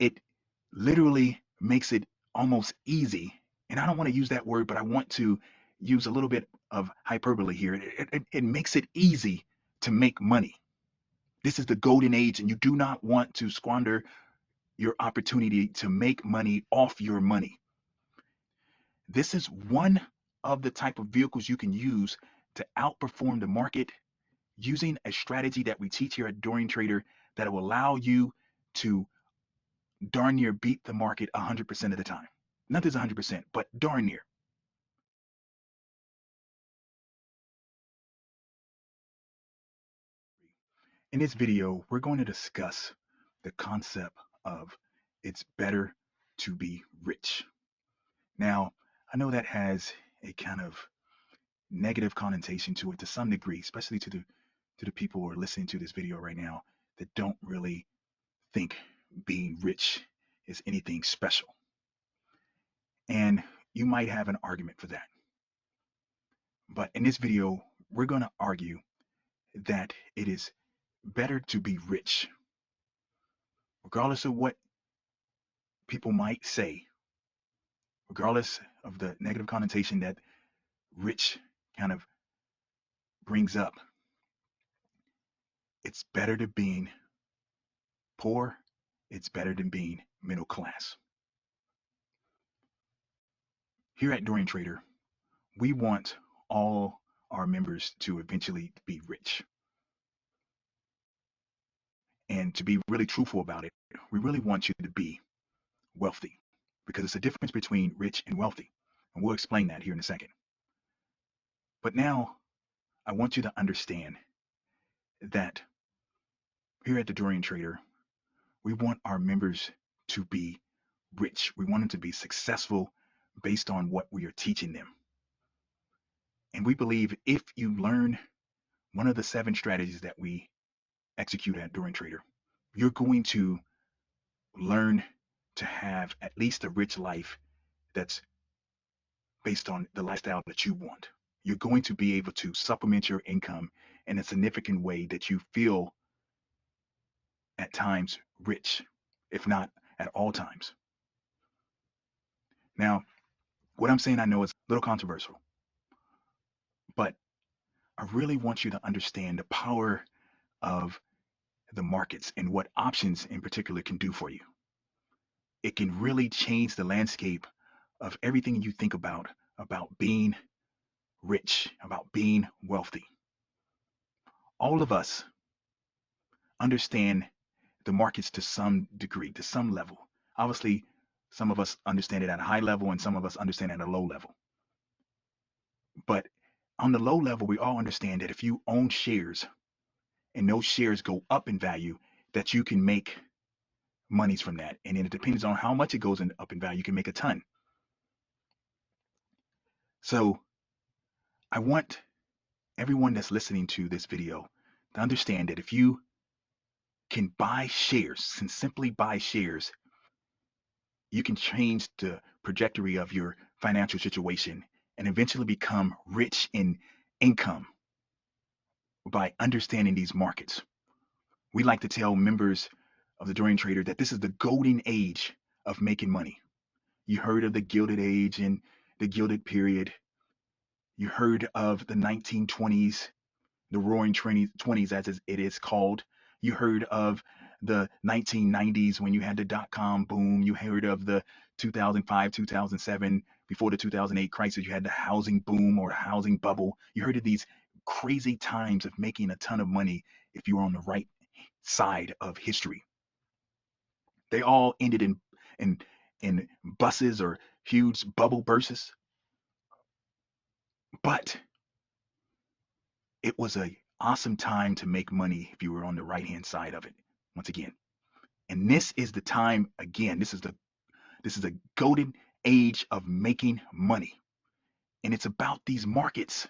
it literally makes it almost easy. And I don't want to use that word, but I want to use a little bit of hyperbole here. It makes it easy to make money. This is the golden age, and you do not want to squander your opportunity to make money off your money. This is one of the type of vehicles you can use to outperform the market using a strategy that we teach here at Dorian Trader that will allow you to darn near beat the market 100% of the time. Nothing's 100%, but darn near. In this video, we're going to discuss the concept of it's better to be rich. Now, I know that has a kind of negative connotation to it to some degree, especially to the people who are listening to this video right now that don't really think being rich is anything special. And you might have an argument for that. But in this video, we're going to argue that it is better to be rich, regardless of what people might say, regardless of the negative connotation that rich kind of brings up. It's better to being poor. It's better than being middle class. Here at Dorian Trader, we want all our members to eventually be rich. And to be really truthful about it, we really want you to be wealthy because it's a difference between rich and wealthy. And we'll explain that here in a second. But now I want you to understand that here at the Dorian Trader, we want our members to be rich. We want them to be successful based on what we are teaching them. And we believe if you learn one of the 7 strategies that we execute at Dorian Trader, you're going to learn to have at least a rich life that's based on the lifestyle that you want. You're going to be able to supplement your income in a significant way that you feel at times rich, if not at all times. Now, what I'm saying I know is a little controversial, but I really want you to understand the power of the markets and what options in particular can do for you. It can really change the landscape of everything you think about being rich, about being wealthy. All of us understand the markets to some degree, to some level. Obviously, some of us understand it at a high level and some of us understand it at a low level. But on the low level, we all understand that if you own shares and those shares go up in value, that you can make monies from that. And then it depends on how much it goes up in value. You can make a ton. So I want everyone that's listening to this video to understand that if you can buy shares, can simply buy shares, you can change the trajectory of your financial situation and eventually become rich in income by understanding these markets. We like to tell members of the Dorian Trader that this is the golden age of making money. You heard of the Gilded Age and the Gilded Period. You heard of the 1920s, the Roaring 20s as it is called. You heard of the 1990s when you had the dot-com boom. You heard of the 2005, 2007, before the 2008 crisis, you had the housing boom or the housing bubble. You heard of these crazy times of making a ton of money if you were on the right side of history. They all ended in buses or huge bubble bursts. But it was an awesome time to make money if you were on the right hand side of it, once again. And this is the time again. This is a golden age of making money. And it's about these markets.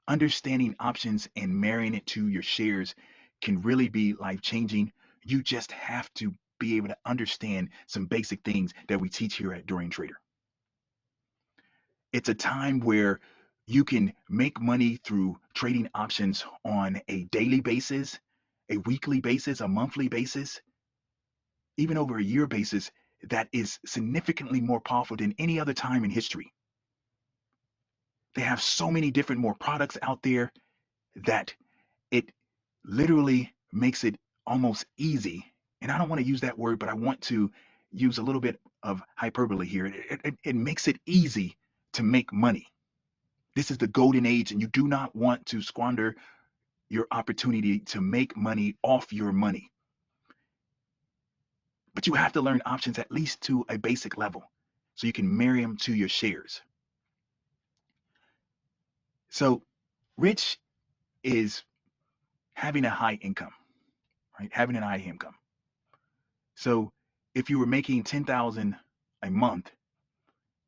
Understanding options and marrying it to your shares can really be life changing. You just have to be able to understand some basic things that we teach here at Dorian Trader. It's a time where you can make money through trading options on a daily basis, a weekly basis, a monthly basis. even over a year basis, that is significantly more powerful than any other time in history. They have so many different more products out there that it literally makes it almost easy. And I don't want to use that word, but I want to use a little bit of hyperbole here. It makes it easy to make money. This is the golden age, and you do not want to squander your opportunity to make money off your money. But you have to learn options at least to a basic level so you can marry them to your shares. So rich is having a high income, right? Having a high income. So if you were making 10,000 a month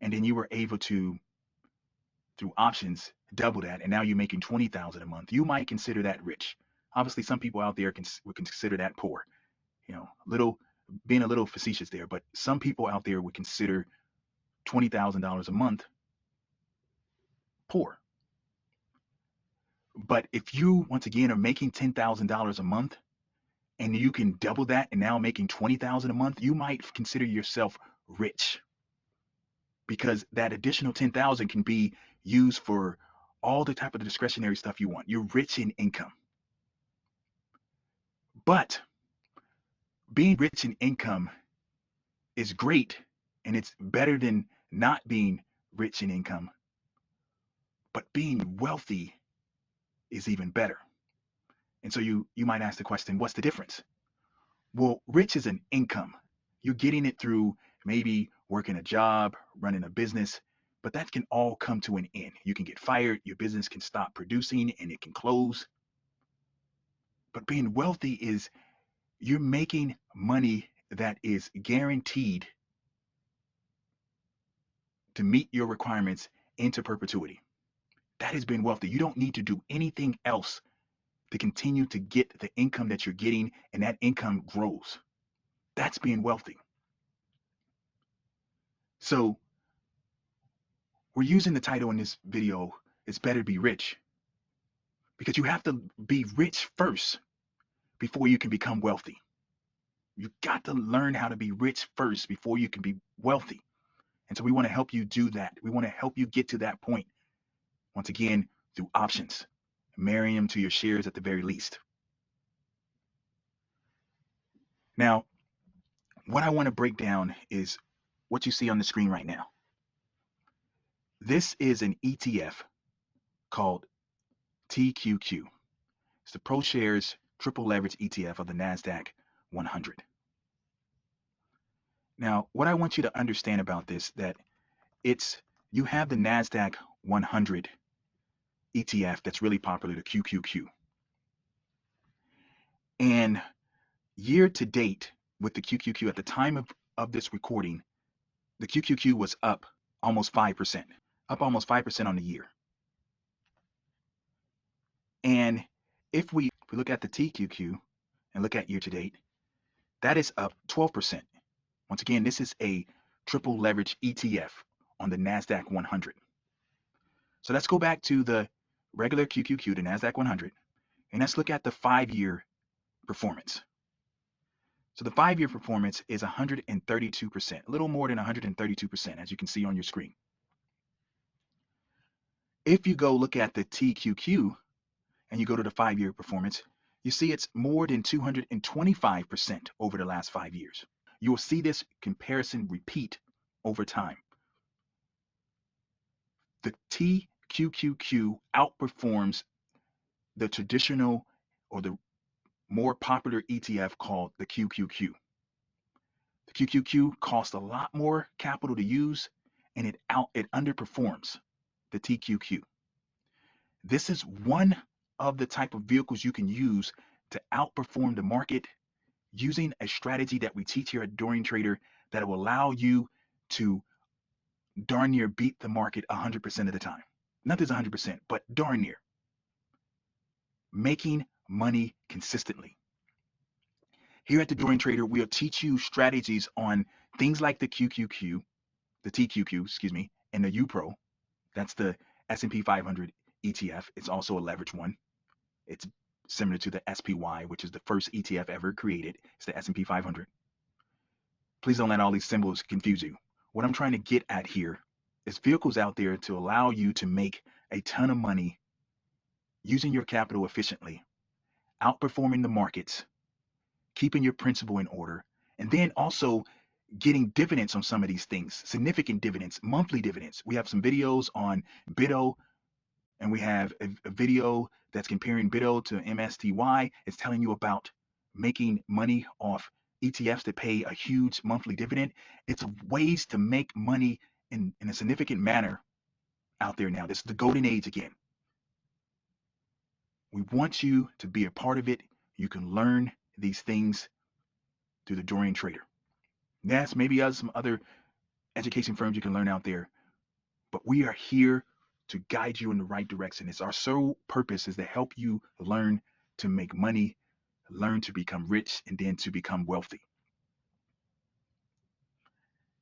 and then you were able to, through options, double that, and now you're making 20,000 a month, you might consider that rich. Obviously, some people out there would consider that poor. Being a little facetious there, but some people out there would consider $20,000 a month poor. But if you, once again, are making $10,000 a month and you can double that and now making 20,000 a month, you might consider yourself rich, because that additional 10,000 can be used for all the type of discretionary stuff you want. You're rich in income. But being rich in income is great, and it's better than not being rich in income. But being wealthy is even better. And so you might ask the question, what's the difference? Well, rich is an income. You're getting it through maybe working a job, running a business, but that can all come to an end. You can get fired, your business can stop producing, and it can close. But being wealthy is you're making money that is guaranteed to meet your requirements into perpetuity. That is being wealthy. You don't need to do anything else to continue to get the income that you're getting, and that income grows. That's being wealthy. So we're using the title in this video, It's Better to Be Rich, because you have to be rich first before you can become wealthy. You've got to learn how to be rich first before you can be wealthy. And so we want to help you do that. We want to help you get to that point, once again, through options, marrying them to your shares at the very least. Now, what I want to break down is what you see on the screen right now. This is an ETF called TQQ. It's the ProShares Triple Leverage ETF of the NASDAQ 100. Now, what I want you to understand about this, that you have the NASDAQ 100 ETF that's really popular, the QQQ. And year to date with the QQQ, at the time of this recording, the QQQ was up almost 5%, up almost 5% on the year. And if we look at the TQQ and look at year to date, that is up 12%. Once again, this is a triple leverage ETF on the NASDAQ 100. So let's go back to the regular QQQ, the NASDAQ 100, and let's look at the 5-year performance. So the 5-year performance is 132%, a little more than 132%, as you can see on your screen. If you go look at the TQQ and you go to the 5-year performance, you see it's more than 225% over the last 5 years. You will see this comparison repeat over time. The TQQQ outperforms the traditional or the more popular ETF called the QQQ. The QQQ costs a lot more capital to use, and it underperforms the TQQ. This is one of the type of vehicles you can use to outperform the market using a strategy that we teach here at Dorian Trader that will allow you to darn near beat the market 100% of the time. Not as 100%, but darn near. Making money consistently. Here at the Dorian Trader, we'll teach you strategies on things like the QQQ, the TQQ, excuse me, and the UPRO. That's the S&P 500 ETF. It's also a leveraged one. It's similar to the SPY, which is the first ETF ever created. It's the S&P 500. Please don't let all these symbols confuse you. What I'm trying to get at here is vehicles out there to allow you to make a ton of money using your capital efficiently, outperforming the markets, keeping your principal in order, and then also getting dividends on some of these things, significant dividends, monthly dividends. We have some videos on BITO, and we have a video that's comparing BITO to MSTY. It's telling you about making money off ETFs that pay a huge monthly dividend. It's ways to make money in a significant manner out there now. This is the golden age again. We want you to be a part of it. You can learn these things through the Dorian Trader. Yes, maybe some other education firms you can learn out there, but we are here to guide you in the right direction. It's our sole purpose is to help you learn to make money, learn to become rich, and then to become wealthy.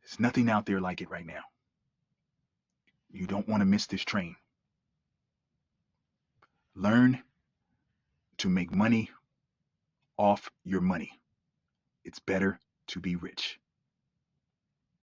There's nothing out there like it right now. You don't want to miss this train. Learn to make money off your money. It's better to be rich.